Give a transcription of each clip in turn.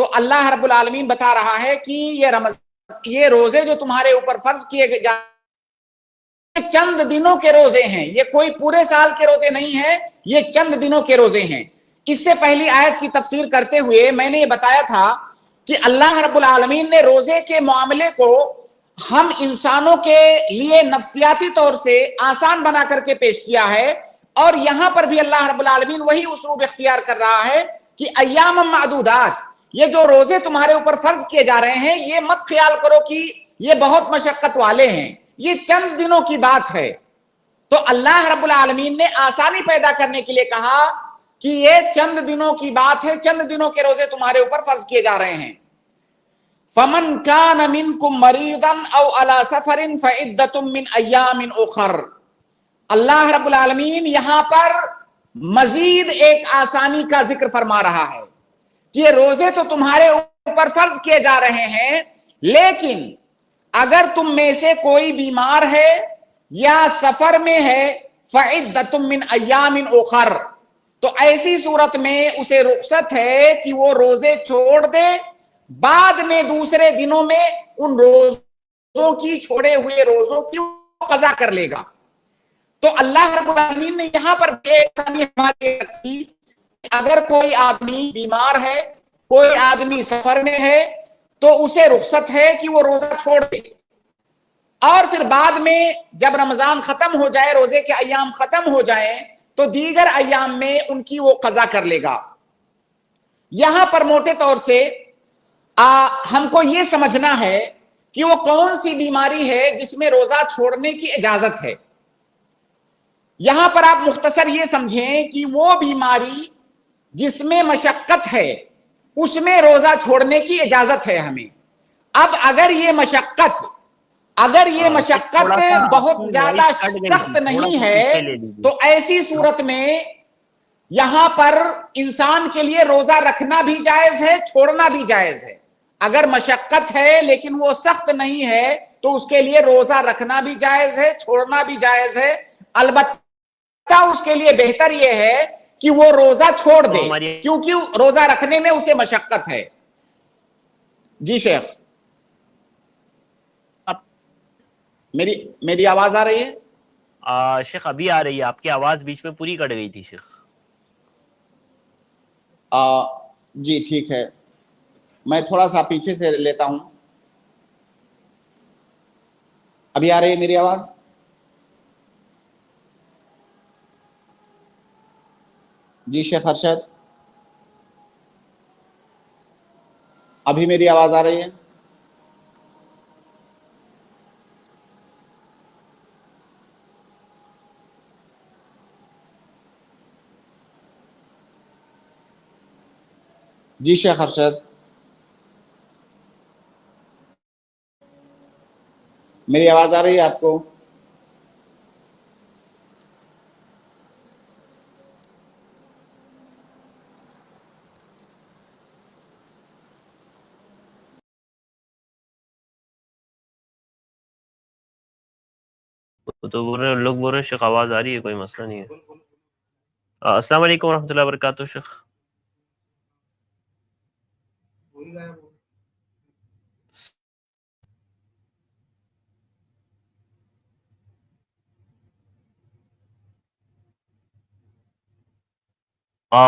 تو اللہ رب العالمین بتا رہا ہے کہ یہ روزے جو تمہارے اوپر فرض کیے گئے چند دنوں کے روزے ہیں، یہ کوئی پورے سال کے روزے نہیں ہیں، یہ چند دنوں کے روزے ہیں۔ اس سے پہلی آیت کی تفسیر کرتے ہوئے میں نے یہ بتایا تھا کہ اللہ رب العالمین نے روزے کے معاملے کو ہم انسانوں کے لیے نفسیاتی طور سے آسان بنا کر کے پیش کیا ہے، اور یہاں پر بھی اللہ رب العالمین وہی اسلوب اختیار کر رہا ہے کہ ایام معدودات، یہ جو روزے تمہارے اوپر فرض کیے جا رہے ہیں یہ مت خیال کرو کہ یہ بہت مشقت والے ہیں، یہ چند دنوں کی بات ہے۔ تو اللہ رب العالمین نے آسانی پیدا کرنے کے لیے کہا کہ یہ چند دنوں کی بات ہے، چند دنوں کے روزے تمہارے اوپر فرض کیے جا رہے ہیں۔ فَمَنْ كَانَ مِنْكُمْ مَرِيضًا أَوْ عَلَى سَفَرٍ فَعِدَّةٌ مِّنْ أَيَّامٍ أُخَرَ۔ اللہ رب العالمین یہاں پر مزید ایک آسانی کا ذکر فرما رہا ہے کہ یہ روزے تو تمہارے اوپر فرض کیے جا رہے ہیں، لیکن اگر تم میں سے کوئی بیمار ہے یا سفر میں ہے فَعِدَّةٌ مِّنْ أَيَّامٍ أُخَرَ، تو ایسی صورت میں اسے رخصت ہے کہ وہ روزے چھوڑ دے، بعد میں دوسرے دنوں میں ان روزوں کی چھوڑے ہوئے روزوں کی قضا کر لے گا۔ تو اللہ رب العالمین نے یہاں پر رکھی، اگر کوئی آدمی بیمار ہے، کوئی آدمی سفر میں ہے، تو اسے رخصت ہے کہ وہ روزہ چھوڑ دے، اور پھر بعد میں جب رمضان ختم ہو جائے، روزے کے ایام ختم ہو جائیں، تو دیگر ایام میں ان کی وہ قضا کر لے گا۔ یہاں پر موٹے طور سے ہم کو یہ سمجھنا ہے کہ وہ کون سی بیماری ہے جس میں روزہ چھوڑنے کی اجازت ہے۔ یہاں پر آپ مختصر یہ سمجھیں کہ وہ بیماری جس میں مشقت ہے اس میں روزہ چھوڑنے کی اجازت ہے ہمیں۔ اب اگر یہ مشقت بہت زیادہ سخت نہیں ہے تو ایسی صورت میں یہاں پر انسان کے لیے روزہ رکھنا بھی جائز ہے، چھوڑنا بھی جائز ہے۔ اگر مشقت ہے لیکن وہ سخت نہیں ہے تو اس کے لیے روزہ رکھنا بھی جائز ہے، چھوڑنا بھی جائز ہے، البتہ اس کے لیے بہتر یہ ہے کہ وہ روزہ چھوڑ دے، کیونکہ روزہ رکھنے میں اسے مشقت ہے۔ جی شیخ، میری آواز آ رہی ہے؟ شیخ ابھی آ رہی ہے، آپ کی آواز بیچ میں پوری کٹ گئی تھی شیخ۔ جی ٹھیک ہے، میں تھوڑا سا پیچھے سے لیتا ہوں۔ ابھی آ رہی ہے میری آواز؟ جی شیخ ارشد، ابھی میری آواز آ رہی ہے؟ جی شیخ ارشد، میری آواز آ رہی ہے آپ کو؟ تو لوگ بول رہے ہیں شیخ آواز آ رہی ہے، کوئی مسئلہ نہیں ہے۔ السلام علیکم ورحمۃ اللہ وبرکاتہ شیخ۔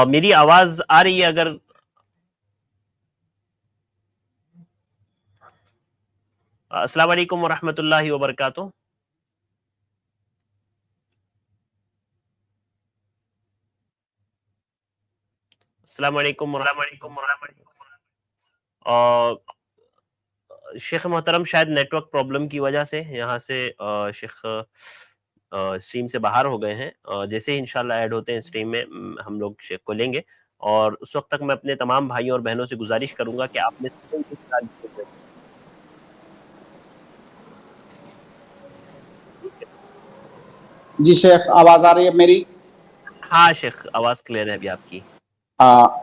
میری آواز آ رہی ہے؟ اگر السلام علیکم ورحمۃ اللہ وبرکاتہ۔ السلام علیکم ورحمۃ اللہ۔ شیخ محترم شاید نیٹ ورک پرابلم کی وجہ سے یہاں سے شیخ اسٹریم سے باہر ہو گئے ہیں، جیسے ہی انشاءاللہ ایڈ ہوتے ہیں اسٹریم میں ہم لوگ شیخ کو لیں گے، اور اس وقت تک میں اپنے تمام بھائیوں اور بہنوں سے گزارش کروں گا کہ آپ نے جی شیخ، آواز آ رہی ہے میری؟ ہاں شیخ آواز کلیئر ہے ابھی آپ کی۔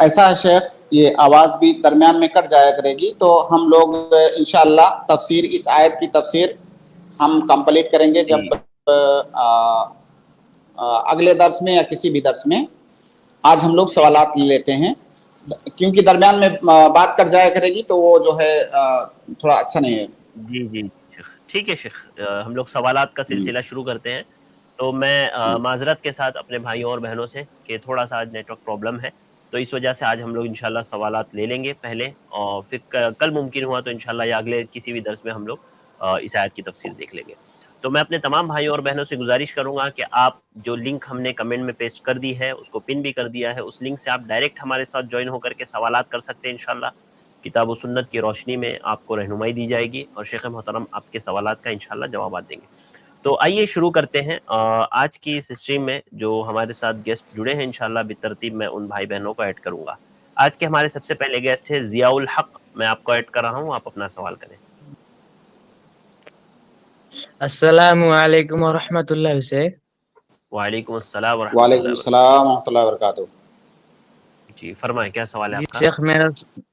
ایسا ہے شیخ، یہ آواز بھی درمیان میں کٹ جایا کرے گی، تو ہم لوگ انشاءاللہ تفسیر، اس آیت کی تفسیر ہم کمپلیٹ کریں گے جب اگلے درس میں یا کسی بھی درس میں۔ آج ہم لوگ سوالات لیتے ہیں۔ کیونکہ درمیان میں بات کر جایا کرے گی تو وہ جو ہے تھوڑا اچھا نہیں ہے. جی جی شیخ ٹھیک ہے شیخ، ہم لوگ سوالات کا سلسلہ شروع کرتے ہیں. تو میں معذرت کے ساتھ اپنے بھائیوں اور بہنوں سے کہ تھوڑا سا آج نیٹ ورک پرابلم ہے، تو اس وجہ سے آج ہم لوگ انشاءاللہ سوالات لے لیں گے پہلے، اور پھر کل ممکن ہوا تو انشاءاللہ یا اگلے کسی بھی درس میں ہم لوگ اس آیت کی تفسیر دیکھ لیں گے. تو میں اپنے تمام بھائیوں اور بہنوں سے گزارش کروں گا کہ آپ جو لنک ہم نے کمنٹ میں پیسٹ کر دی ہے، اس کو پن بھی کر دیا ہے، اس لنک سے آپ ڈائریکٹ ہمارے ساتھ جوائن ہو کر کے سوالات کر سکتے ہیں. انشاءاللہ کتاب و سنت کی روشنی میں آپ کو رہنمائی دی جائے گی اور شیخ محترم آپ کے سوالات کا انشاءاللہ جوابات دیں گے. تو آئیے شروع کرتے ہیں. آج کی اس اسٹریم میں جو ہمارے ساتھ گیسٹ جڑے ہیں انشاءاللہ بالترتیب میں ان بھائی بہنوں کو ایڈ کروں گا. آج کے ہمارے سب سے پہلے گیسٹ ہے ضیاء الحق، میں آپ کو ایڈ کر رہا ہوں، آپ اپنا سوال کریں. السلام علیکم ورحمۃ اللہ سے. وعلیکم السلام ورحمۃ وعلیکم اللہ وبرکاتہ. السلام ورحمۃ اللہ وبرکاتہ. جی فرمائیں، کیا سوال ہے جی آپ کا؟ شیخ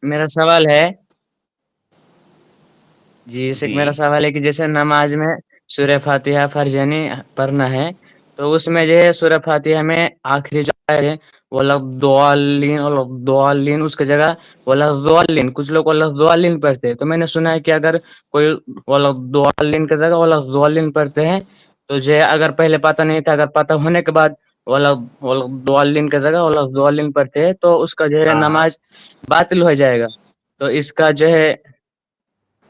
میرا سوال ہے. جی شیخ جی میرا سوال ہے کہ جیسے نماز میں سورہ فاتحہ فرض یعنی پڑھنا ہے، تو اس میں جو ہے سورہ فاتحہ میں آخری جو ہے وَلَضَّالِّينَ اس کی جگہ وَلَضَّالِّينَ، کچھ لوگ وَلَضَّالِّينَ پڑھتے ہیں. تو میں نے سنا ہے کہ اگر کوئی وَلَضَّالِّينَ کی جگہ وَلَضَّالِّينَ پڑھتے ہیں تو جو ہے اگر پہلے پتہ نہیں تھا، اگر پتہ ہونے کے بعد وَلَضَّالِّينَ کی جگہ وَلَضَّالِّينَ پڑھتے ہیں تو اس کا جو ہے ہاں نماز باطل ہو جائے گا. تو اس کا جو ہے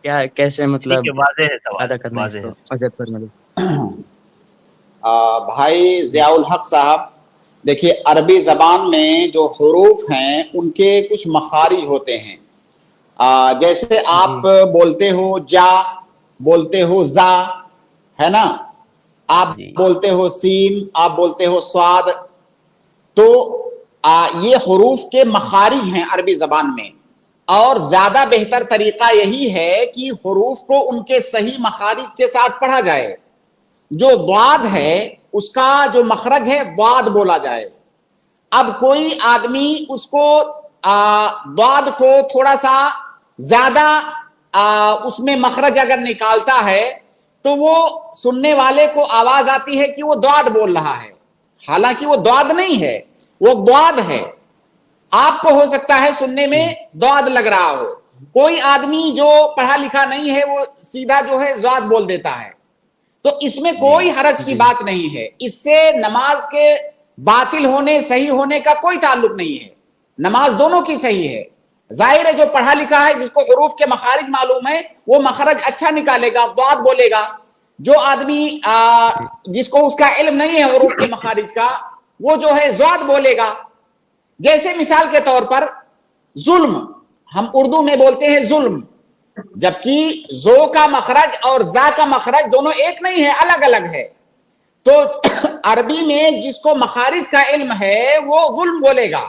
کیا کیسے ٹھیک مطلب ہے، واضح ہے سوال، ادا کرنا ہے اس واضح کو ہے. وضاحت فرما دیں. بھائی ضیاء الحق صاحب، دیکھیے عربی زبان میں جو حروف ہیں ان کے کچھ مخارج ہوتے ہیں. جیسے جی آپ بولتے ہو جا، بولتے ہو زا، ہے نا، آپ جی بولتے ہو سین، آپ بولتے ہو سواد. تو یہ حروف کے مخارج ہیں عربی زبان میں، اور زیادہ بہتر طریقہ یہی ہے کہ حروف کو ان کے صحیح مخارج کے ساتھ پڑھا جائے. جو ضاد ہے اس کا جو مخرج ہے ضاد بولا جائے. اب کوئی آدمی اس کو ضاد کو تھوڑا سا زیادہ اس میں مخرج اگر نکالتا ہے تو وہ سننے والے کو آواز آتی ہے کہ وہ ضاد بول رہا ہے، حالانکہ وہ ضاد نہیں ہے، وہ ضاد ہے. آپ کو ہو سکتا ہے سننے میں ضاد لگ رہا ہو، کوئی آدمی جو پڑھا لکھا نہیں ہے وہ سیدھا جو ہے ضاد بول دیتا ہے. تو اس میں جی کوئی حرج کی جی بات نہیں ہے، اس سے نماز کے باطل ہونے صحیح ہونے کا کوئی تعلق نہیں ہے. نماز دونوں کی صحیح ہے. ظاہر ہے جو پڑھا لکھا ہے، جس کو حروف کے مخارج معلوم ہے، وہ مخرج اچھا نکالے گا، ضاد بولے گا. جو آدمی جس کو اس کا علم نہیں ہے حروف کے مخارج کا، وہ جو ہے ضاد بولے گا. جیسے مثال کے طور پر ظلم، ہم اردو میں بولتے ہیں ظلم، جبکہ زو کا مخرج اور زا کا مخرج دونوں ایک نہیں ہے، الگ الگ ہے. تو عربی میں جس کو مخارج کا علم ہے وہ ظلم بولے گا،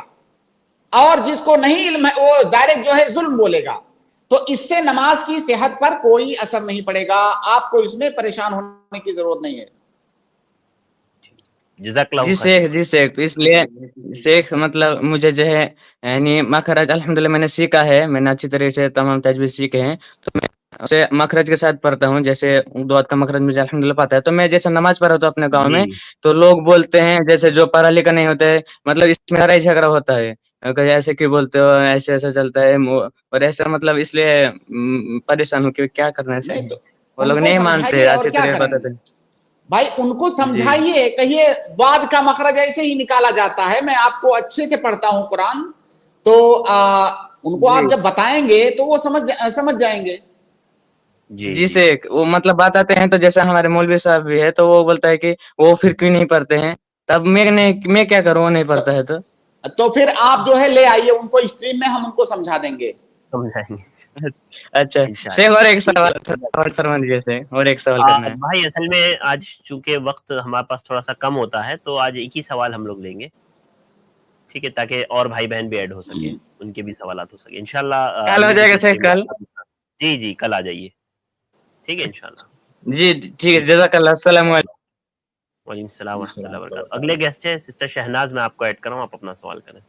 اور جس کو نہیں علم ہے وہ ڈائریکٹ جو ہے ظلم بولے گا. تو اس سے نماز کی صحت پر کوئی اثر نہیں پڑے گا، آپ کو اس میں پریشان ہونے کی ضرورت نہیں ہے. جزاک اللہ جی خیر شیخ، شیخ. جی شیخ، تو اس لیے شیخ مطلب مجھے جو ہے یعنی مخرج الحمدللہ میں نے سیکھا ہے، میں نے اچھی طریقے سے تمام تجویز سیکھے ہیں. تو میں اسے مخرج کے ساتھ پڑھتا ہوں، جیسے ضاد کا مخرج مجھے الحمدللہ پتہ ہے. تو میں جیسے نماز پڑھ رہا ہوں اپنے گاؤں جی میں، تو لوگ بولتے ہیں جیسے جو پڑھا لکھا نہیں ہوتا ہے، مطلب اس میں لڑائی جھگڑا ہوتا ہے، ایسے کیوں بولتے ہو، ایسے ایسا چلتا ہے، اور ایسا مطلب اس لیے پریشان ہوں کہ کیا کرنا نہیں چاہیے. تو وہ ان لوگ کو نہیں مانتے، سمجھائیے، اور اچھی کیا طرح کریں گے بتاتے. بھائی. ان کو جی سمجھائیے، کہیے ضاد کا مخرج ایسے ہی نکالا جاتا ہے. میں آپ کو اچھے سے پڑھتا ہوں قرآن، تو ان کو جی آپ جب بتائیں گے تو وہ سمجھ جائیں گے. جی جی جی سے وہ مطلب بتاتے ہیں، تو جیسے ہمارے مولوی صاحب بھی ہے تو وہ بولتا ہے کہ وہ پھر کیوں نہیں پڑھتے ہیں. تب میں کیا کروں، وہ نہیں پڑھتا ہے تو. تو پھر آپ جو ہے لے آئیے ان کو اسٹریم میں، ہم ان کو سمجھا دیں گے. سمجھائیں گے اچھا انشاءاللہ. شیخ، اور ایک ٹھیک ہے سوال فرما دیجیے شیخ، اور ایک سوال کرنا ہے. بھائی اصل میں آج چونکہ وقت ہمارے پاس تھوڑا سا کم ہوتا ہے تو آج ایک ہی سوال ہم لوگ لیں گے، ٹھیک ہے، تاکہ اور بھائی بہن بھی ایڈ ہو سکے، ان کے بھی سوالات ہو سکے انشاءاللہ. کل ہو اگلی جائے کسی گا شیخ، اسٹریم میں کل. جی جی کل آ جائیے، ٹھیک ہے انشاءاللہ. جی ٹھیک ہے، جزاک اللہ، السلام علیکم. وعلیکم السلام ورحمۃ اللہ وبرکاتہ. اگلے گیسٹ ہے سسٹر شہناز، میں آپ کو ایڈ کر رہا ہوں، آپ اپنا سوال کریں.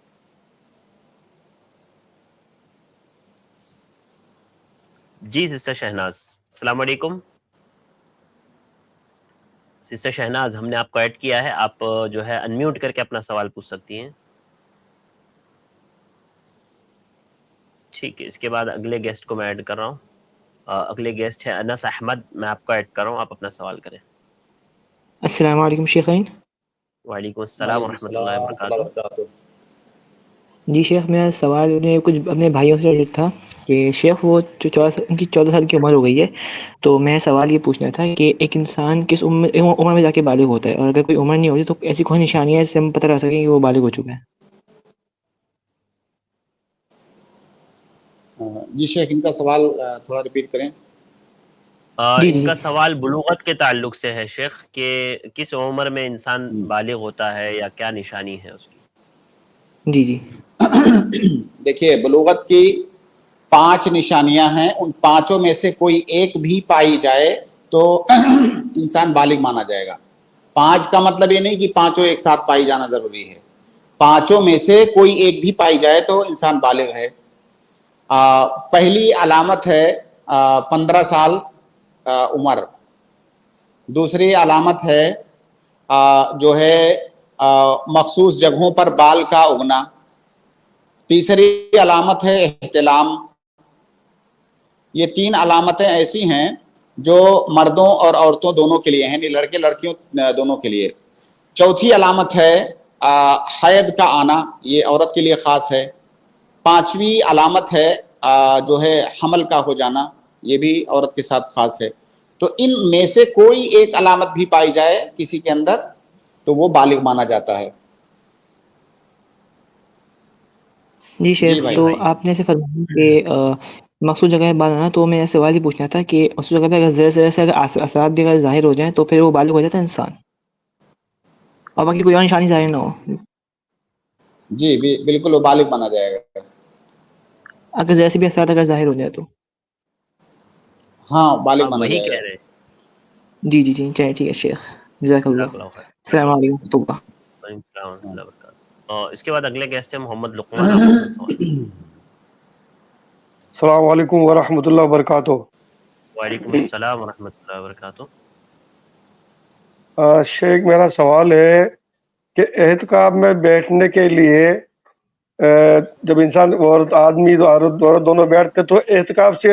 جی سسٹر شہناز، السلام علیکم. سسٹر شہناز، ہم نے آپ کو ایڈ کیا ہے، آپ جو ہے انمیوٹ کر کے اپنا سوال پوچھ سکتی ہیں. ٹھیک ہے، اس کے بعد اگلے گیسٹ کو میں ایڈ کر رہا ہوں. اگلے گیسٹ ہے انس احمد، میں آپ کو ایڈ کر رہا ہوں، آپ اپنا سوال کریں. السلام علیکم شیخین. وعلیکم السلام ورحمۃ اللہ وبرکاتہ. جی شیخ، میرا سوال کچھ اپنے بھائیوں سے ریلیٹڈ تھا کہ شیخ وہ ان کی 14 سال کی عمر ہو گئی ہے، تو میں سوال یہ پوچھنا تھا کہ ایک انسان کس عمر میں جا کے بالغ ہوتا ہے، اور اگر کوئی عمر نہیں ہوتی تو ایسی کون نشانیاں اس سے ہم پتہ لگا سکیں کہ وہ بالغ ہو چکا ہے؟ جی شیخ، ان کا سوال تھوڑا ریپیٹ کریں. ان کا سوال بلوغت کے تعلق سے ہے شیخ، کہ کس عمر میں انسان بالغ ہوتا ہے یا کیا نشانی ہے اس کی. جی جی. دیکھیے، بلوغت کی 5 نشانیاں ہیں، ان 5 میں سے کوئی ایک بھی پائی جائے تو انسان بالغ مانا جائے گا. 5 کا مطلب یہ نہیں کہ 5 ایک ساتھ پائی جانا ضروری ہے، 5 میں سے کوئی ایک بھی پائی جائے تو انسان بالغ ہے. پہلی علامت ہے 15 سال عمر. دوسری علامت ہے جو ہے مخصوص جگہوں پر بال کا اگنا. تیسری علامت ہے احتلام. یہ 3 علامتیں ایسی ہیں جو مردوں اور عورتوں دونوں کے لیے ہیں، یعنی لڑکے لڑکیوں دونوں کے لیے. چوتھی علامت ہے حید کا آنا، یہ عورت کے لیے خاص ہے. 5ویں علامت ہے جو ہے حمل کا ہو جانا، یہ بھی عورت کے ساتھ خاص ہے. تو ان میں سے کوئی ایک علامت بھی پائی جائے کسی کے اندر تو وہ بالغ مانا جاتا ہے. جی شیخ، بھائی. تو آپ نے ایسے فرمایا کہ مخصوص جگہ بال آنا، تو میں سوال یہ پوچھنا تھا کہ اس جگہ پہ اگر زر سے اگر اثرات بھی اگر ظاہر ہو جائیں تو پھر وہ بالغ ہو جاتا ہے انسان، اور باقی کوئی اور نشانی ظاہر نہ ہو؟ جی بالکل وہ بالغ مانا جائے گا اگر زر سے بھی اثرات اگر ظاہر ہو جائے تو. ہاں بالغ مانا وہی جائے کہہ گا. رہے ہیں. جی جی جی، چلیے ٹھیک ہے شیخ، جزاک اللہ. السلام علیکم ورحمۃ اللہ. السلام ورحمۃ اللہ وبرکاتہ. اور اس کے بعد اگلے گیسٹ ہیں محمد لقمان، آپ اپنا سوال. السلام علیکم ورحمۃ اللہ وبرکاتہ. وعلیکم السلام ورحمۃ اللہ وبرکاتہ. شیخ، میرا سوال ہے کہ احتکاف میں بیٹھنے کے لیے جب انسان عورت آدمی عورت دونوں بیٹھتے تو احتکاف سے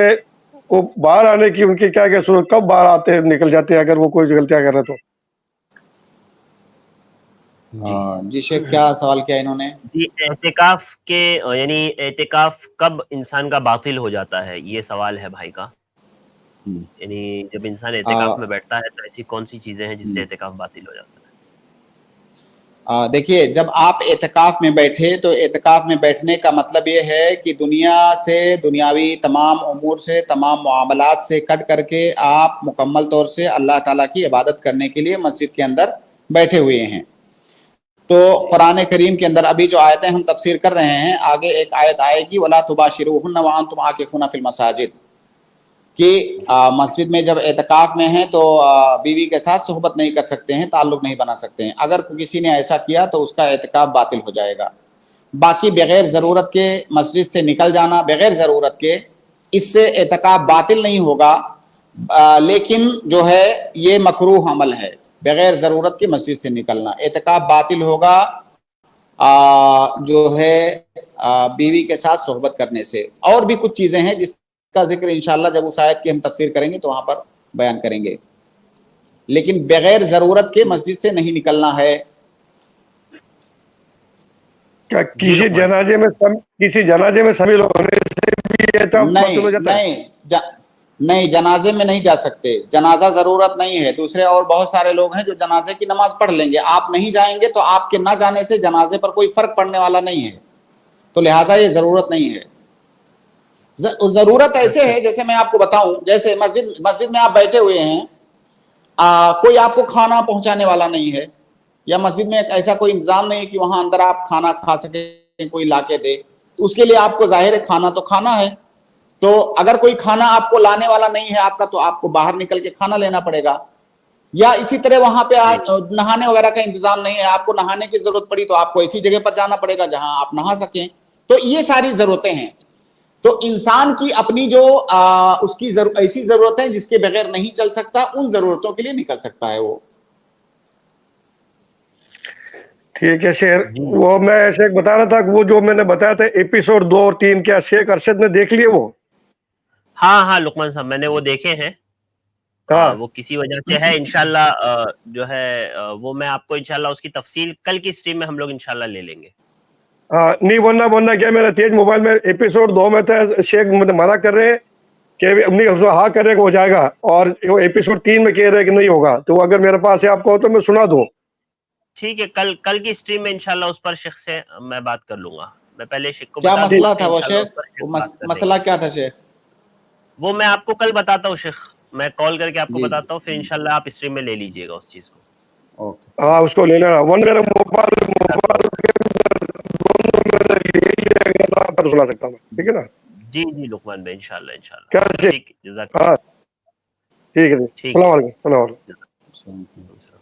وہ باہر آنے کی ان کی کیا کیا صورت، کب باہر آتے ہیں نکل جاتے ہیں اگر وہ کوئی غلطیاں کر رہے تو؟ جی شیخ، کیا سوال کیا انہوں نے؟ جی اعتکاف کے یعنی اعتکاف کب انسان کا باطل ہو جاتا ہے، یہ سوال ہے بھائی کا. یعنی جب انسان اعتکاف میں بیٹھتا ہے تو ایسی کون سی چیزیں ہیں جس سے اعتکاف باطل ہو جاتا ہے؟ دیکھیے، جب آپ اعتکاف میں بیٹھے تو اعتکاف میں بیٹھنے کا مطلب یہ ہے کہ دنیا سے، دنیاوی تمام امور سے، تمام معاملات سے کٹ کر کے آپ مکمل طور سے اللہ تعالیٰ کی عبادت کرنے کے لیے مسجد کے اندر بیٹھے ہوئے ہیں. تو قرآن کریم کے اندر ابھی جو آیتیں ہم تفسیر کر رہے ہیں، آگے ایک آیت آئے گی وَلَا تُبَاشِرُوهُنَّ وَأَنْتُمْ عَاكِفُونَ فِي الْمَسَاجِدِ، کہ مسجد میں جب اعتکاف میں ہیں تو بیوی کے ساتھ صحبت نہیں کر سکتے ہیں، تعلق نہیں بنا سکتے ہیں. اگر کسی نے ایسا کیا تو اس کا اعتکاف باطل ہو جائے گا. باقی بغیر ضرورت کے مسجد سے نکل جانا، بغیر ضرورت کے، اس سے اعتکاف باطل نہیں ہوگا، لیکن جو ہے یہ مکروہ عمل ہے، بغیر ضرورت کے مسجد سے نکلنا. اعتکاف باطل ہوگا جو ہے بیوی کے ساتھ صحبت کرنے سے. اور بھی کچھ چیزیں ہیں جس کا ذکر انشاءاللہ جب اس آیت کی ہم تفسیر کریں گے تو وہاں پر بیان کریں گے، لیکن بغیر ضرورت کے مسجد سے نہیں نکلنا ہے. کیا کسی جنازے میں شامل ہونے سے بھی اعتکاف باطل ہو جاتا ہے؟ نہیں، جنازے میں نہیں جا سکتے، جنازہ ضرورت نہیں ہے. دوسرے اور بہت سارے لوگ ہیں جو جنازے کی نماز پڑھ لیں گے، آپ نہیں جائیں گے تو آپ کے نہ جانے سے جنازے پر کوئی فرق پڑنے والا نہیں ہے، تو لہٰذا یہ ضرورت نہیں ہے. ضرورت ایسے ہے، جیسے میں آپ کو بتاؤں، جیسے مسجد میں آپ بیٹھے ہوئے ہیں، کوئی آپ کو کھانا پہنچانے والا نہیں ہے، یا مسجد میں ایسا کوئی انتظام نہیں ہے کہ وہاں اندر آپ کھانا کھا سکیں، کوئی لا کے دے. اس کے لیے آپ کو ظاہر ہے کھانا تو کھانا ہے. تو اگر کوئی کھانا آپ کو لانے والا نہیں ہے آپ کا، تو آپ کو باہر نکل کے کھانا لینا پڑے گا. یا اسی طرح وہاں پہ نہانے وغیرہ کا انتظام نہیں ہے، آپ کو نہانے کی ضرورت پڑی تو آپ کو ایسی جگہ پر جانا پڑے گا جہاں آپ نہا سکیں. تو یہ ساری ضرورتیں ہیں. تو انسان کی اپنی جو اس کی ایسی ضرورتیں جس کے بغیر نہیں چل سکتا، ان ضرورتوں کے لیے نکل سکتا ہے وہ. ٹھیک ہے شیخ، جی وہ میں شیخ بتا رہا تھا کہ وہ جو میں نے بتایا تھا ایپیسوڈ 2 اور 3 کیا شیخ ارشد نے دیکھ لیے وہ؟ ہاں لقمان صاحب میں نے وہ دیکھے ہیں، ہاں وہ کسی وجہ سے ہے، انشاءاللہ جو ہے وہ میں آپ کو انشاءاللہ اس کی تفصیل کل کی اسٹریم میں ہم لوگ انشاءاللہ لے لیں گے۔ ہاں، نہیں ورنہ کیا میرا تیز موبائل میں ایپیسوڈ 2 میں تھا، شیخ مجھے منع کر رہے ہیں کہ نہیں ہاں کر رہے کہ ہو جائے گا، اور وہ ایپیسوڈ 3 میں کہہ رہے کہ نہیں ہوگا، تو اگر میرے پاس ہے آپ کو تو میں سنا دوں۔ ٹھیک ہے، کل کی اسٹریم میں انشاءاللہ اس پر شیخ سے میں بات کر لوں گا، میں پہلے شیخ کو کیا بتا دوں مسئلہ گا، تھا پھر وہ انشاءاللہ شیخ؟ اس پر شیخ وہ بات کر لیں مسئلہ گے۔ کیا تھا شیخ؟ وہ میں آپ کو کل بتاتا ہوں شیخ، میں کال کر کے آپ کو جی بتاتا ہوں، پھر انشاءاللہ آپ اسٹریم میں لے لیجئے گا اس چیز کو۔ اوکے ہاں اس کو لے لینا، ورنہ میرا موبائل پر سنا سکتا ہوں، ٹھیک ہے نا؟ جی لقمان بھائی، انشاءاللہ کیا شیخ؟ ٹھیک ہے، جزاک ہاں ٹھیک ہے جی، ٹھیک السلام ہے۔ علیکم، السلام علیکم۔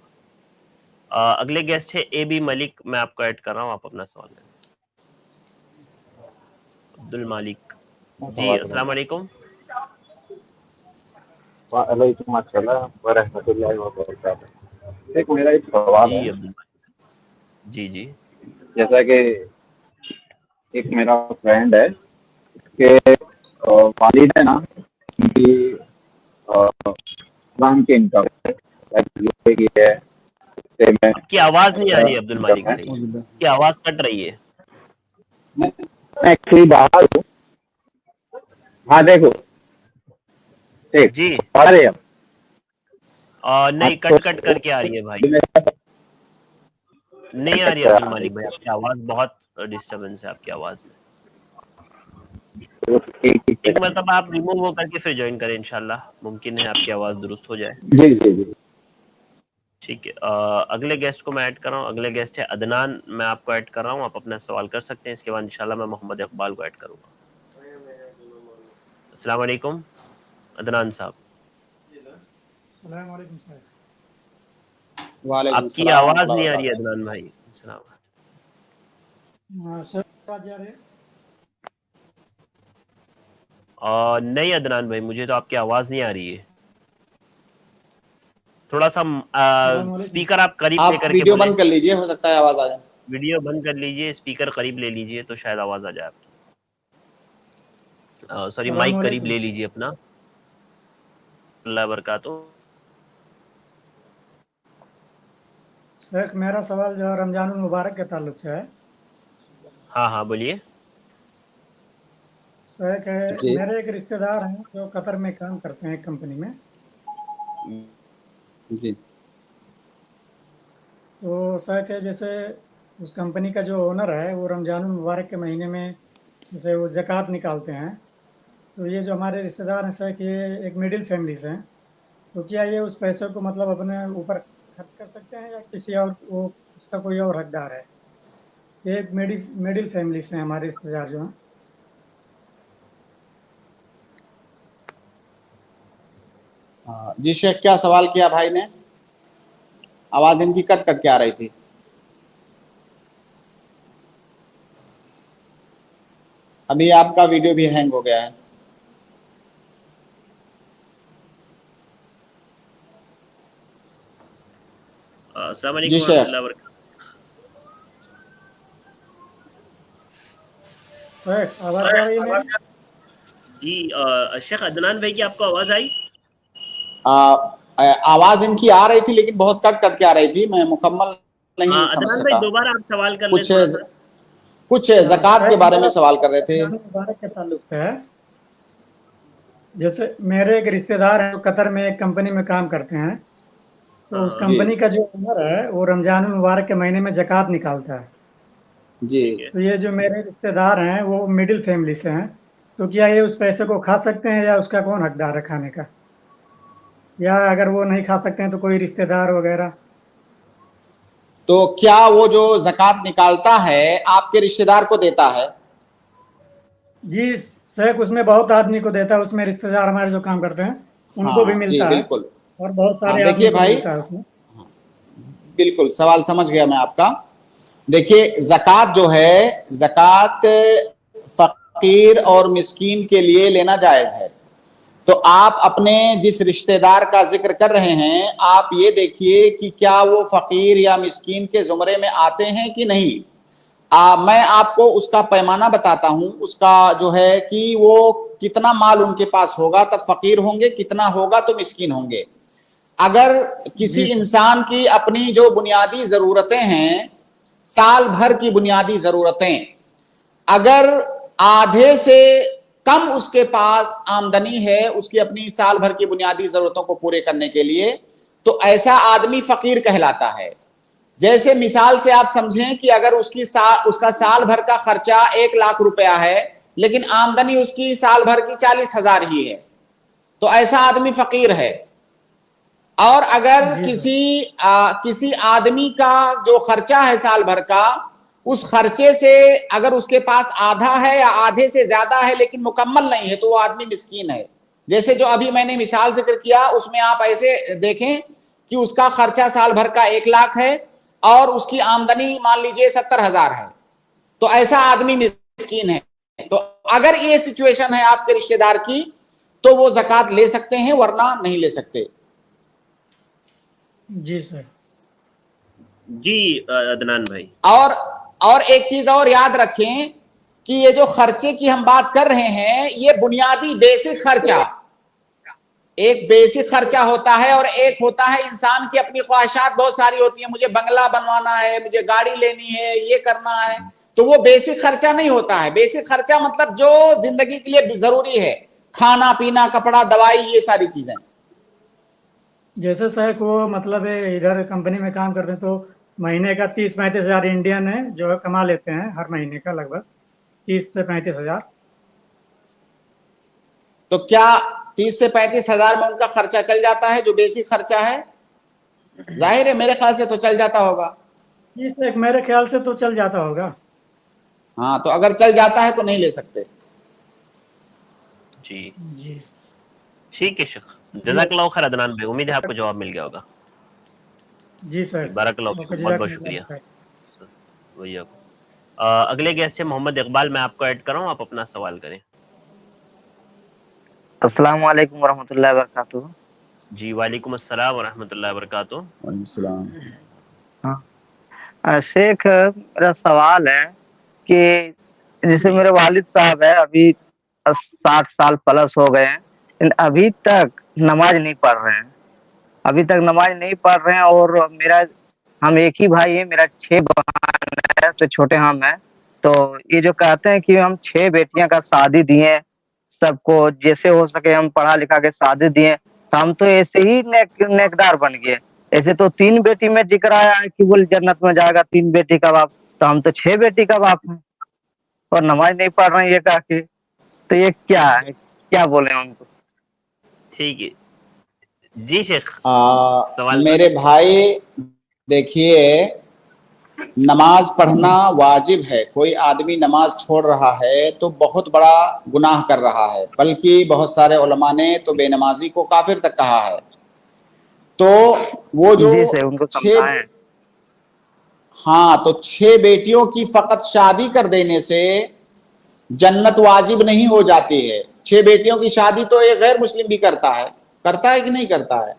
اگلے گیسٹ ہے اے بی ملک، میں آپ کو ایڈ کر رہا ہوں، آپ اپنا سوال کریں۔ عبد المالک جی، السلام علیکم۔ وعلیکم السلام ورحمۃ اللہ وبرکاتہ۔ ایک میرا ایک سوال جی ہے، عبد المالک جی جیسا کہ ایک میرا فرینڈ ہے کہ والد ہے نا ان کی اسلام کے انکم ہے، آپ کی آواز نہیں آ رہی ہے عبد المالک بھائی، آپ کی آواز کٹ رہی ہے۔ میں ایکچولی باہر ہوں۔ ہاں دیکھو ٹھیک جی آ رہی ہے نہیں، کٹ کر کے آ رہی ہے بھائی، نہیں آ رہی ہے عبد المالک بھائی، آپ کی آواز بہت ڈسٹربنس ہے آپ کی آواز میں۔ ایک مرتبہ آپ ریموو ہو کر کے پھر جوائن کریں، انشاءاللہ ممکن ہے آپ کی آواز درست ہو جائے۔ جی ٹھیک ہے، اگلے گیسٹ کو میں ایڈ کر رہا ہوں، اگلے گیسٹ ہے عدنان، میں آپ کو ایڈ کر رہا ہوں، آپ اپنا سوال کر سکتے ہیں، اس کے بعد انشاءاللہ میں محمد اقبال کو ایڈ کروں گا۔ السلام علیکم عدنان صاحب۔ السلام علیکم سر۔ وعلیکم آپ کی السلام ورحمۃ آواز اللہ نہیں آ رہی ہے وبرکاتہ۔ عدنان بھائی، السلام علیکم۔ سر آواز آ رہی ہے؟ نہیں عدنان بھائی، مجھے تو آپ کی آواز نہیں آ رہی ہے، تھوڑا سا السلام علیکم۔ اسپیکر آپ قریب لے آپ کر کے ویڈیو بولیں، بند کر لیجئے، ہو سکتا ہے آواز آ جائے۔ ویڈیو بند کر لیجئے، اسپیکر قریب لے لیجئے تو شاید آواز آ جائے آپ کی۔ سوری، السلام مائک قریب علیکم۔ لے لیجئے اپنا۔ اللہ وبرکاتہ۔ شیخ میرا سوال جو ہے رمضان المبارک کے تعلق سے ہے۔ ہاں بولیے۔ شیخ جی میرے ایک رشتہ دار ہیں جو قطر میں کام کرتے ہیں ایک کمپنی میں، جی تو شیخ جیسے اس کمپنی کا جو اونر ہے وہ رمضان المبارک کے مہینے میں جیسے وہ زکوٰۃ نکالتے ہیں، تو یہ جو ہمارے رشتہ دار ہیں شیخ یہ ایک مڈل فیملی سے ہیں، تو کیا یہ اس پیسے کو مطلب اپنے اوپر خرچ کر سکتے ہیں یا کسی اور وہ اس کا کوئی اور حقدار ہے؟ یہ ایک مڈل فیملی سے ہیں ہمارے رشتہ دار جو ہیں۔ جی شیخ، کیا سوال کیا بھائی نے؟ آواز ان کی کٹ کٹ کے آ رہی تھی۔ ابھی آپ کا ویڈیو بھی ہینگ ہو گیا ہے۔ السلام جی علیکم ورحمۃ شیخ، اللہ وبرکاتہ۔ شیخ آواز آ رہی ہے میری؟ جی شیخ عدنان بھائی کی آپ کو آواز آئی؟ آواز ان کی آ رہی تھی لیکن بہت کٹ کٹ کے آ رہی تھی، میں مکمل نہیں سمجھ عدنان بھائی سکا۔ دوبارہ آپ سوال کر لیں کچھ تھوڑا سا۔ کچھ زکوٰۃ کے شیخ بارے میرا میں سوال کر رہے تھے۔ رمضان المبارک کے تعلق سے ہے، جیسے میرے ایک رشتہ دار ہیں قطر میں ایک کمپنی میں کام کرتے ہیں، تو اس جی کمپنی کا جو اونر ہے وہ رمضان المبارک کے مہینے میں زکوٰۃ نکالتا ہے، جی ٹھیک ہے، تو یہ جو میرے رشتہ دار ہیں وہ مڈل فیملی سے ہیں، تو کیا یہ اس پیسے کو کھا سکتے ہیں یا اس کا کون حقدار ہے کھانے کا، یا اگر وہ نہیں کھا سکتے ہیں تو کوئی رشتہ دار وغیرہ؟ تو کیا وہ جو زکوٰۃ نکالتا ہے آپ کے رشتہ دار کو دیتا ہے؟ جی شیخ اس میں بہت آدمی کو دیتا ہے، اس میں رشتہ دار ہمارے جو کام کرتے ہیں ان کو بھی ہاں جی ملتا ہے بالکل۔ اور بہت ہاں سارے آدمی دیکھیے کو بھائی، ملتا ہے اس میں۔ بالکل سوال سمجھ گیا میں آپ کا۔ دیکھیے زکوٰۃ جو ہے، زکوٰۃ فقیر اور مسکین کے لیے لینا جائز ہے، تو آپ اپنے جس رشتہ دار کا ذکر کر رہے ہیں آپ یہ دیکھیے کہ کیا وہ فقیر یا مسکین کے زمرے میں آتے ہیں کہ نہیں. میں آپ کو اس کا پیمانہ بتاتا ہوں, اس کا جو ہے کہ وہ کتنا مال ان کے پاس ہوگا تب فقیر ہوں گے, کتنا ہوگا تو مسکین ہوں گے. اگر کسی انسان کی اپنی جو بنیادی ضرورتیں ہیں, سال بھر کی بنیادی ضرورتیں, اگر آدھے سے کم اس کے پاس آمدنی ہے اس کی اپنی سال بھر کی بنیادی ضرورتوں کو پورے کرنے کے لیے, تو ایسا آدمی فقیر کہلاتا ہے. جیسے مثال سے آپ سمجھیں کہ اگر اس کا سال بھر کا خرچہ 1 لاکھ روپیہ ہے لیکن آمدنی اس کی سال بھر کی 40,000 ہی ہے, تو ایسا آدمی فقیر ہے. اور اگر کسی آدمی کا جو خرچہ ہے سال بھر کا, اس خرچے سے اگر اس کے پاس آدھا ہے یا آدھے سے زیادہ ہے لیکن مکمل نہیں ہے, تو وہ آدمی مسکین ہے. جیسے جو ابھی میں نے مثال ذکر کیا اس میں آپ ایسے دیکھیں کہ اس کا خرچہ سال بھر کا 1 لاکھ ہے اور اس کی آمدنی مان لیجئے 70,000 ہے, تو ایسا آدمی مسکین ہے. تو اگر یہ سچویشن ہے آپ کے رشتہ دار کی تو وہ زکوٰۃ لے سکتے ہیں, ورنہ نہیں لے سکتے. جی سر. جی عدنان بھائی. اور ایک چیز اور یاد رکھیں کہ یہ جو خرچے کی ہم بات کر رہے ہیں یہ بنیادی بیسک خرچہ, ایک بیسک خرچہ ہوتا ہے اور ایک ہوتا ہے انسان کی اپنی خواہشات بہت ساری ہوتی ہیں, مجھے بنگلہ بنوانا ہے, مجھے گاڑی لینی ہے, یہ کرنا ہے, تو وہ بیسک خرچہ نہیں ہوتا ہے. بیسک خرچہ مطلب جو زندگی کے لیے ضروری ہے, کھانا پینا کپڑا دوائی یہ ساری چیزیں. جیسے صاحب وہ مطلب ادھر کمپنی میں کام کرتے ہیں تو مہینے کا 30-35 ہزار انڈین ہے جو کما لیتے ہیں ہر مہینے کا, لگ بھگ 30 سے 35 ہزار. تو کیا 30 سے 35 ہزار میں ان کا خرچہ چل جاتا ہے جو بیسک خرچہ ہے؟ ظاہر ہے میرے خیال سے تو چل جاتا ہوگا. جی سر میرے خیال سے تو چل جاتا ہوگا. ہاں تو اگر چل جاتا ہے تو نہیں لے سکتے. جی جی ٹھیک ہے شیخ, جزاک اللہ خیر عدنان بھائی, امید ہے آپ کو جواب مل گیا ہوگا. جی سر بارک اللہ فیک, بہت بہت شکریہ. وہی اگلے گیسٹ سے محمد اقبال, میں آپ کو ایڈ کر رہا ہوں, آپ اپنا سوال کریں. السلام علیکم ورحمۃ اللہ وبرکاتہ. جی وعلیکم السلام ورحمۃ اللہ وبرکاتہ. وعلیکم السلام. شیخ میرا سوال ہے کہ جیسے میرے والد صاحب ہے, ابھی 60 سال پلس ہو گئے ہیں, ابھی تک نماز نہیں پڑھ رہے ہیں, اور ہم ایک ہی بھائی ہیں, میرا 6 بہن ہے تو چھوٹے ہم ہیں. تو یہ جو کہتے ہیں کہ ہم 6 بیٹیاں کا شادی دیے, سب کو جیسے ہو سکے ہم پڑھا لکھا کے شادی دیے, تو ہم تو ایسے ہی نیکدار بن گئے. ایسے تو 3 بیٹی میں ذکر آیا ہے کہ وہ جنت میں جائے گا, 3 بیٹی کا باپ, تو ہم تو 6 بیٹی کا باپ ہیں اور نماز نہیں پڑھ رہے ہیں یہ کہا کہ, تو یہ کیا ہے, کیا بولیں ان کو؟ ٹھیک ہے جی شیخ. میرے بھائی دیکھیے, نماز پڑھنا واجب ہے. کوئی آدمی نماز چھوڑ رہا ہے تو بہت بڑا گناہ کر رہا ہے, بلکہ بہت سارے علماء نے تو بے نمازی کو کافر تک کہا ہے. تو وہ جو ان کو سمجھائیں. ہاں تو 6 بیٹیوں کی فقط شادی کر دینے سے جنت واجب نہیں ہو جاتی ہے. 6 بیٹیوں کی شادی تو ایک غیر مسلم بھی کرتا ہے کہ نہیں کرتا ہے؟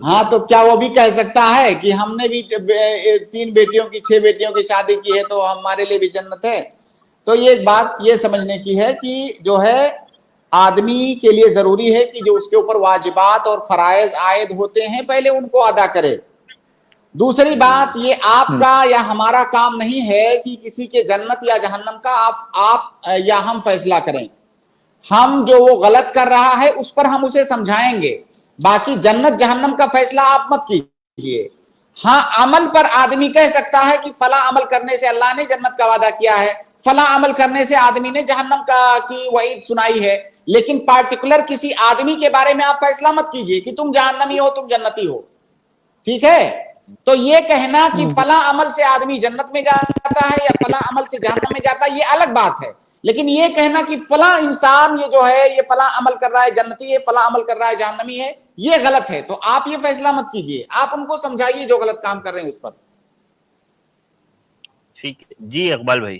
ہاں تو کیا وہ بھی کہہ سکتا ہے کہ ہم نے بھی 3 بیٹیوں کی 6 بیٹیوں کی شادی کی ہے تو ہمارے لیے بھی جنت ہے؟ تو یہ بات یہ سمجھنے کی ہے کہ جو ہے آدمی کے لیے ضروری ہے کہ جو اس کے اوپر واجبات اور فرائض عائد ہوتے ہیں پہلے ان کو ادا کرے. دوسری بات یہ آپ کا یا ہمارا کام نہیں ہے کہ کسی کے جنت یا جہنم کا آپ یا ہم فیصلہ کریں. ہم جو وہ غلط کر رہا ہے اس پر ہم اسے سمجھائیں گے, باقی جنت جہنم کا فیصلہ آپ مت کیجئے. ہاں عمل پر آدمی کہہ سکتا ہے کہ فلاں عمل کرنے سے اللہ نے جنت کا وعدہ کیا ہے, فلاں عمل کرنے سے آدمی نے جہنم کی وعید سنائی ہے, لیکن پارٹیکولر کسی آدمی کے بارے میں آپ فیصلہ مت کیجئے کہ تم جہنمی ہو تم جنتی ہو. ٹھیک ہے, تو یہ کہنا کہ فلاں عمل سے آدمی جنت میں جاتا ہے یا فلاں عمل سے جہنم میں جاتا ہے یہ الگ بات ہے, لیکن یہ کہنا کہ فلاں انسان یہ جو ہے یہ فلاں عمل کر رہا ہے جنتی ہے, فلاں عمل کر رہا ہے جہنمی ہے, یہ غلط ہے. تو آپ یہ فیصلہ مت کیجئے, آپ ان کو سمجھائیے جو غلط کام کر رہے ہیں اس پر. ٹھیک ہے جی اقبال بھائی.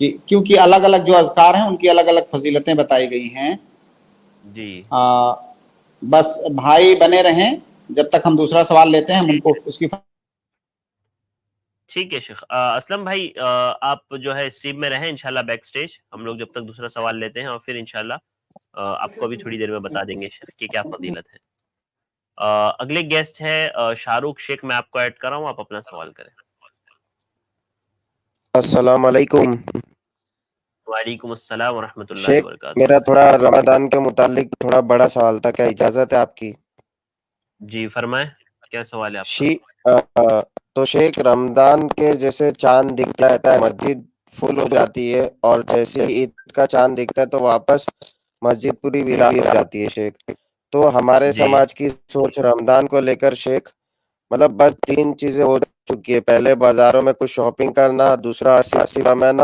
کہ کیونکہ الگ الگ جو اذکار ہیں ان کی الگ الگ فضیلتیں بتائی گئی ہیں. جی بس بھائی بنے رہیں جب تک ہم دوسرا سوال لیتے ہیں ہم ان کو اس کی. ٹھیک ہے شیخ. اسلم بھائی آپ جو ہے اسٹریم میں رہیں انشاءاللہ بیک سٹیج, ہم لوگ جب تک دوسرا سوال لیتے ہیں اور پھر انشاءاللہ آپ کو بھی تھوڑی دیر میں بتا دیں گے شیخ کی کیا فضیلت ہے. اگلے گیسٹ ہے شاہ رخ شیخ, میں آپ کو ایڈ کر رہا ہوں, آپ اپنا سوال کریں. السلام علیکم. وعلیکم السلام ورحمۃ اللہ شیخ وبرکاتہ. میرا تھوڑا رمضان کے متعلق تھوڑا بڑا سوال تھا, کیا اجازت ہے آپ کی؟ جی فرمائیں, کیا سوال ہے آپ کا؟ تو شیخ رمضان کے جیسے چاند دکھتا رہتا ہے مسجد فل ہو جاتی ہے, اور جیسے عید کا چاند دکھتا ہے تو واپس مسجد پوری ویران ہو جاتی ہے شیخ. تو ہمارے سماج کی سوچ رمضان کو لے کر شیخ مطلب بس 3 چیزیں ہو چکی ہے. پہلے بازاروں میں کچھ شاپنگ کرنا, دوسرا اسی رمضان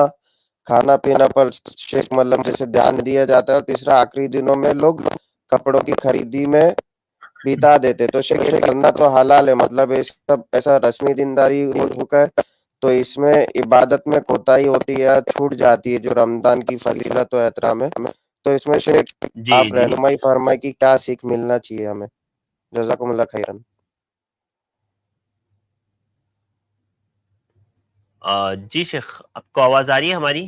کھانا پینا پر شیخ مطلب جیسے دھیان دیا جاتا ہے, اور تیسرا آخری دنوں میں لوگ کپڑوں کی خریدی میں بتا دیتے. تو شیخ کرنا تو حلال ہے, مطلب سب ایسا رسمی دینداری ہو چکا ہے, تو اس میں عبادت میں کوتاہی ہوتی ہے, چھوٹ جاتی ہے جو رمضان کی فضیلت و احترام ہے. تو اس میں شیخ آپ رہنمائی فرمائیں کہ کیا سیکھ ملنا چاہیے ہمیں. جزاکم اللہ خیرن. جی شیخ, آپ کو آواز آ رہی ہے ہماری؟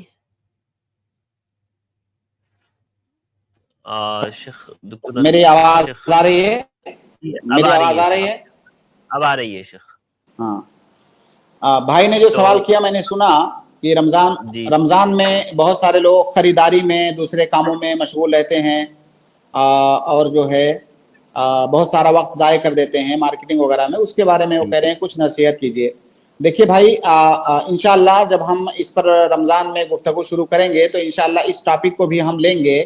شیخ میری آواز آ رہی ہے؟ میری آواز آ رہی ہے؟ اب آ رہی ہے شیخ. ہاں بھائی نے جو سوال کیا میں نے سنا کہ رمضان میں بہت سارے لوگ خریداری میں دوسرے کاموں میں مشغول رہتے ہیں, اور جو ہے بہت سارا وقت ضائع کر دیتے ہیں مارکیٹنگ وغیرہ میں. اس کے بارے میں وہ کہہ رہے ہیں کچھ نصیحت کیجیے. دیکھیے بھائی, انشاءاللہ جب ہم اس پر رمضان میں گفتگو شروع کریں گے تو انشاءاللہ اس ٹاپک کو بھی ہم لیں گے.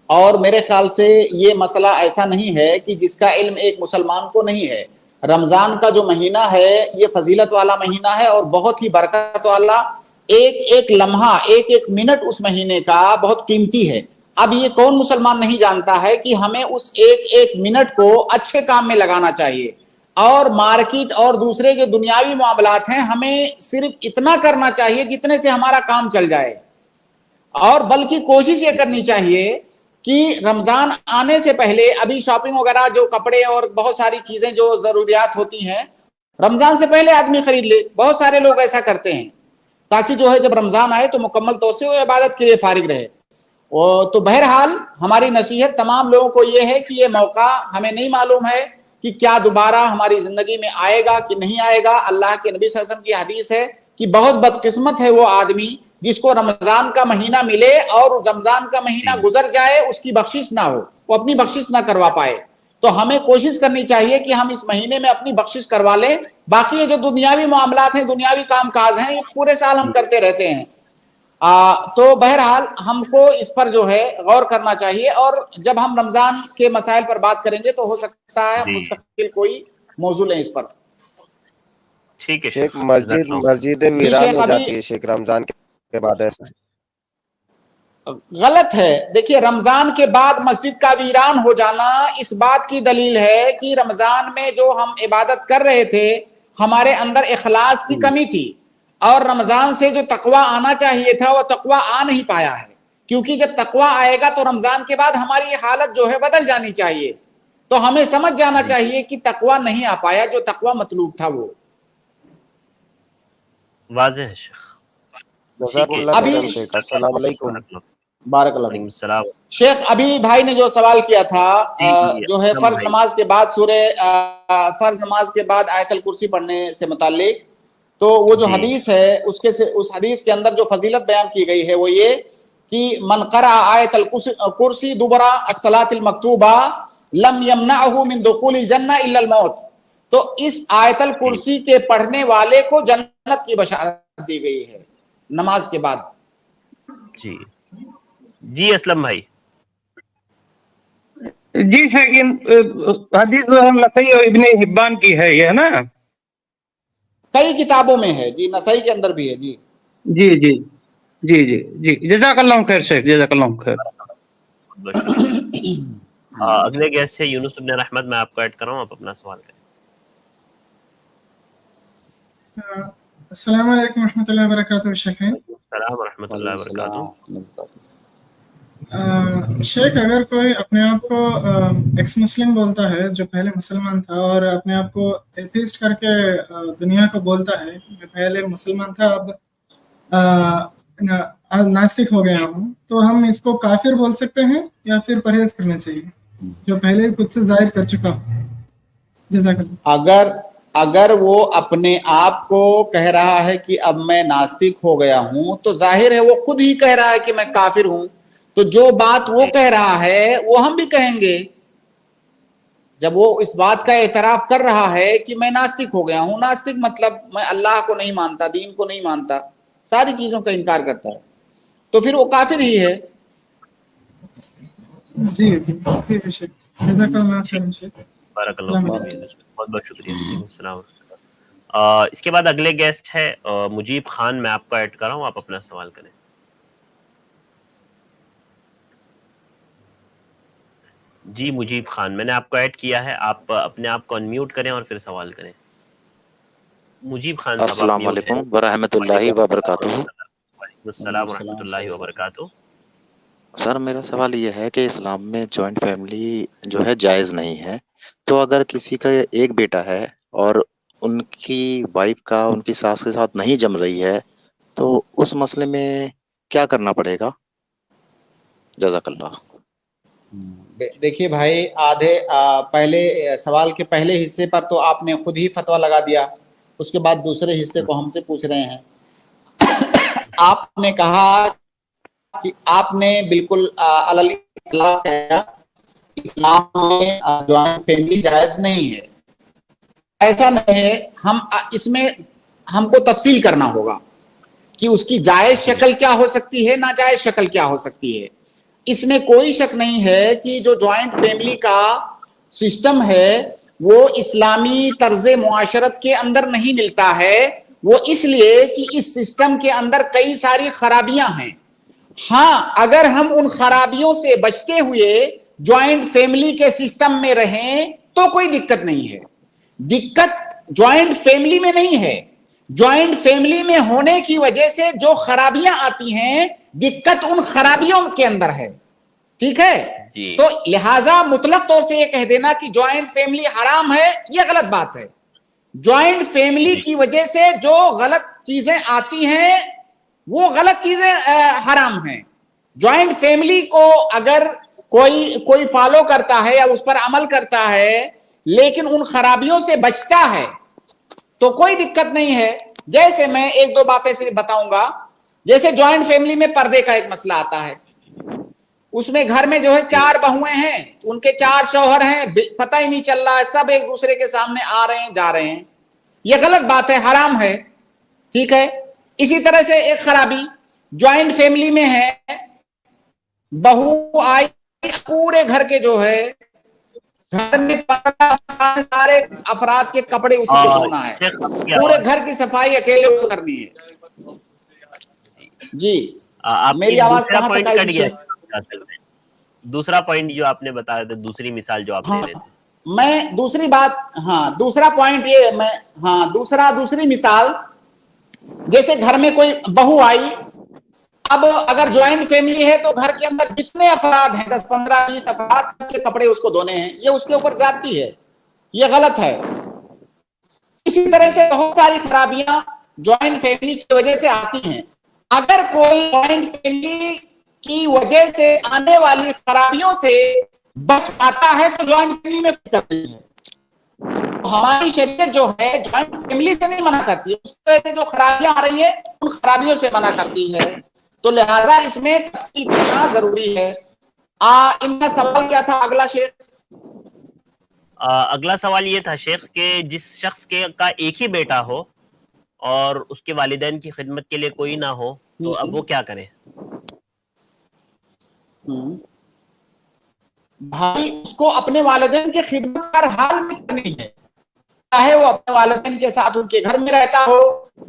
اور میرے خیال سے یہ مسئلہ ایسا نہیں ہے کہ جس کا علم ایک مسلمان کو نہیں ہے. رمضان کا جو مہینہ ہے یہ فضیلت والا مہینہ ہے اور بہت ہی برکت والا. ایک ایک لمحہ ایک ایک منٹ اس مہینے کا بہت قیمتی ہے. اب یہ کون مسلمان نہیں جانتا ہے کہ ہمیں اس ایک ایک منٹ کو اچھے کام میں لگانا چاہیے, اور مارکیٹ اور دوسرے کے دنیاوی معاملات ہیں ہمیں صرف اتنا کرنا چاہیے جتنے سے ہمارا کام چل جائے. اور بلکہ کوشش یہ کرنی چاہیے کہ رمضان آنے سے پہلے ابھی شاپنگ وغیرہ جو کپڑے اور بہت ساری چیزیں جو ضروریات ہوتی ہیں رمضان سے پہلے آدمی خرید لے. بہت سارے لوگ ایسا کرتے ہیں تاکہ جو ہے جب رمضان آئے تو مکمل طور سے وہ عبادت کے لیے فارغ رہے. تو بہرحال ہماری نصیحت تمام لوگوں کو یہ ہے کہ یہ موقع ہمیں نہیں معلوم ہے کہ کیا دوبارہ ہماری زندگی میں آئے گا کہ نہیں آئے گا. اللہ کے نبی صلی اللہ علیہ وسلم کی حدیث ہے کہ بہت بدقسمت ہے وہ آدمی جس کو رمضان کا مہینہ ملے اور رمضان کا مہینہ گزر جائے اس کی بخشش نہ ہو, وہ اپنی بخشش نہ کروا پائے. تو ہمیں کوشش کرنی چاہیے کہ ہم اس مہینے میں اپنی بخشش کروا لیں. باقی یہ جو دنیاوی معاملات ہیں دنیاوی کام کاج ہیں یہ پورے سال ہم کرتے رہتے ہیں. تو بہرحال ہم کو اس پر جو ہے غور کرنا چاہیے, اور جب ہم رمضان کے مسائل پر بات کریں گے تو ہو سکتا ہے مستقل کوئی موضوع لیں اس پر. شیخ مسجد ویران ہو جاتی ہے شیخ رمضان کے بعد, ایسا غلط ہے. دیکھیے رمضان کے بعد مسجد کا ویران ہو جانا اس بات کی دلیل ہے کہ رمضان میں جو ہم عبادت کر رہے تھے ہمارے اندر اخلاص کی کمی تھی, اور رمضان سے جو تقوی آنا چاہیے تھا وہ تقوی آ نہیں پایا ہے. کیونکہ جب تقوی آئے گا تو رمضان کے بعد ہماری یہ حالت جو ہے بدل جانی چاہیے. تو ہمیں سمجھ جانا چاہیے کہ تقوی نہیں آ پایا جو تقوی مطلوب تھا وہ واضح ہے شیخ. السلام علیکم. بارک اللہ السلام. شیخ ابھی بھائی نے جو سوال کیا تھا جو ہے فرض نماز کے بعد فرض نماز کے بعد آیت الکرسی پڑھنے سے متعلق, تو وہ جو حدیث ہے اس حدیث کے اندر جو فضیلت بیان کی گئی ہے وہ یہ کہ من قرأ آیت الکرسی دبر الصلاۃ المکتوبہ لم یمنعہ من دخول الجنہ الا الموت. تو اس آیت الکرسی کے پڑھنے والے کو جنت کی بشارت دی گئی ہے نماز کے بعد. جی اسلم بھائی. جی شیخ حدیث نسائی اور ابن حبان کی ہے یہ نا, کئی کتابوں میں ہے جی, نسائی کے اندر بھی ہے جی. جی جی جی جی جی جزاک اللہ خیر شیخ, جزاک اللہ خیر. اگلے گیسٹ ہے یونس بن رحمت, میں آپ کو ایڈ کر رہا ہوں, آپ اپنا سوال کریں. السلام علیکم ورحمۃ اللہ وبرکاتہ شیخین. السلام ورحمۃ اللہ وبرکاتہ. شیخ اگر کوئی اپنے آپ کو ایکس مسلم بولتا ہے جو پہلے مسلمان تھا اور اپنے آپ کو ایتھیسٹ کر کے دنیا کو بولتا ہے کہ پہلے مسلمان تھا اب ناستک ہو گیا ہوں، تو ہم اس کو کافر بول سکتے ہیں یا پھر پرہیز کرنا چاہیے جو پہلے خود سے ظاہر کر چکا ہوں؟ جزاک اللہ. اگر وہ اپنے آپ کو کہہ رہا ہے کہ اب میں ناستک ہو گیا ہوں تو ظاہر ہے وہ خود ہی کہہ رہا ہے کہ میں کافر ہوں، تو جو بات وہ کہہ رہا ہے وہ ہم بھی کہیں گے. جب وہ اس بات کا اعتراف کر رہا ہے کہ میں ناستک ہو گیا ہوں، ناستک مطلب میں اللہ کو نہیں مانتا، دین کو نہیں مانتا، ساری چیزوں کا انکار کرتا ہے، تو پھر وہ کافر ہی ہے. جی جزاک اللہ خیر شیخ. بارک اللہ فیک. بہت بہت شکریہ. السلام. اس کے بعد اگلے گیسٹ ہے مجیب خان. میں آپ کو ایڈ کر رہا ہوں، آپ اپنا سوال کریں. جی مجیب خان، میں نے آپ کو ایڈ کیا ہے، آپ اپنے آپ کو انمیوٹ کریں اور پھر سوال کریں. مجیب خان صاحب. السلام علیکم ورحمۃ اللہ وبرکاتہ. وعلیکم السلام ورحمۃ اللہ وبرکاتہ. سر میرا سوال یہ ہے کہ اسلام میں جوائنٹ فیملی جو ہے جائز نہیں ہے، تو اگر کسی کا ایک بیٹا ہے اور ان کی وائف کا ان کی ساس کے ساتھ نہیں جم رہی ہے تو اس مسئلے میں کیا کرنا پڑے گا؟ جزاک اللہ. دیکھیے بھائی، پہلے سوال کے پہلے حصے پر تو آپ نے خود ہی فتویٰ لگا دیا، اس کے بعد دوسرے حصے کو ہم سے پوچھ رہے ہیں. آپ نے کہا کہ آپ نے بالکل اسلام میں جوائنٹ فیملی جائز نہیں ہے. ایسا نہیں ہے، اس میں ہم کو تفصیل کرنا ہوگا کہ اس کی جائز شکل کیا ہو سکتی ہے، ناجائز شکل کیا ہو سکتی ہے. اس میں کوئی شک نہیں ہے کہ جو جوائنٹ فیملی کا سسٹم ہے وہ اسلامی طرز معاشرت کے اندر نہیں ملتا ہے. وہ اس لیے کہ اس سسٹم کے اندر کئی ساری خرابیاں ہیں. ہاں، اگر ہم ان خرابیوں سے بچتے ہوئے جوائنٹ فیملی کے سسٹم میں رہیں تو کوئی دقت نہیں ہے. دقت جوائنٹ فیملی میں نہیں ہے، جوائنٹ فیملی میں ہونے کی وجہ سے جو خرابیاں آتی ہیں دقت ان خرابیوں کے اندر ہے. ٹھیک ہے؟ تو لہٰذا مطلق طور سے یہ کہہ دینا کہ جوائنٹ فیملی حرام ہے، یہ غلط بات ہے. جوائنٹ فیملی کی وجہ سے جو غلط چیزیں آتی ہیں وہ غلط چیزیں حرام ہیں. جوائنٹ فیملی کو اگر کوئی فالو کرتا ہے یا اس پر عمل کرتا ہے لیکن ان خرابیوں سے بچتا ہے تو کوئی دقت نہیں ہے. جیسے میں ایک دو باتیں صرف بتاؤں گا. جیسے جوائنٹ فیملی میں پردے کا ایک مسئلہ آتا ہے، اس میں گھر میں جو ہے 4 بہویں ہیں، ان کے 4 شوہر ہیں، پتہ ہی نہیں چل رہا ہے، سب ایک دوسرے کے سامنے آ رہے ہیں جا رہے ہیں. یہ غلط بات ہے، حرام ہے. ٹھیک ہے؟ اسی طرح سے ایک خرابی جوائنٹ فیملی میں ہے، بہو آئی، پورے گھر کے جو ہے گھر میں 15 سارے افراد کے کپڑے اسی کو دھونا ہے، پورے گھر کی صفائی اکیلے کرنی ہے. جی میری آواز کہاں تک آئی؟ دوسرا پوائنٹ جو آپ نے بتایا تھا، دوسری مثال جو آپ دے رہے تھے. میں دوسری بات، دوسرا پوائنٹ یہ دوسری مثال، جیسے گھر میں کوئی بہو آئی، اب اگر جوائنٹ فیملی ہے تو گھر کے اندر جتنے افراد ہیں 10 15 20 افراد کے کپڑے اس کو دھونے ہیں، یہ اس کے اوپر زیادتی ہے، یہ غلط ہے. اسی طرح سے بہت ساری خرابیاں جوائنٹ فیملی کی وجہ سے آتی ہیں. اگر کوئی جوائنٹ فیملی کی وجہ سے آنے والی خرابیوں سے بچ پاتا ہے تو جوائنٹ فیملی میں کچھ کرتی ہے. ہماری شریعت جو ہے جوائنٹ فیملی سے نہیں منع کرتی ہے، اس کی وجہ سے جو خرابیاں آ رہی ہیں ان خرابیوں سے منع کرتی ہے. تو لہذا اس میں تفصیل کرنا ضروری ہے. ان کا سوال کیا تھا اگلا شیخ؟ اگلا سوال یہ تھا شیخ کہ جس شخص کا ایک ہی بیٹا ہو اور اس کے والدین کی خدمت کے لیے کوئی نہ ہو تو اب وہ کیا کرے؟ بھائی اس کو اپنے والدین کی خدمت ہر حال میں کرنی ہے، چاہے وہ اپنے والدین کے ساتھ ان کے گھر میں رہتا ہو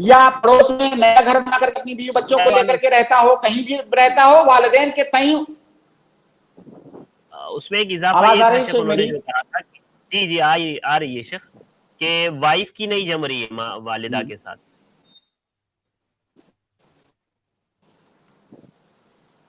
یا پڑوس میں نیا گھر بنا کر اپنی بیوی بچوں کو لے کر کے رہتا ہو، کہیں بھی رہتا ہو، والدین کے تئیں. اس میں ایک اضافہ یہ تھا شیخ، انہوں نے جو کہا تھا جی آ رہی ہے شیخ، کہ وائف کی نہیں جم رہی ہے والدہ کے ساتھ.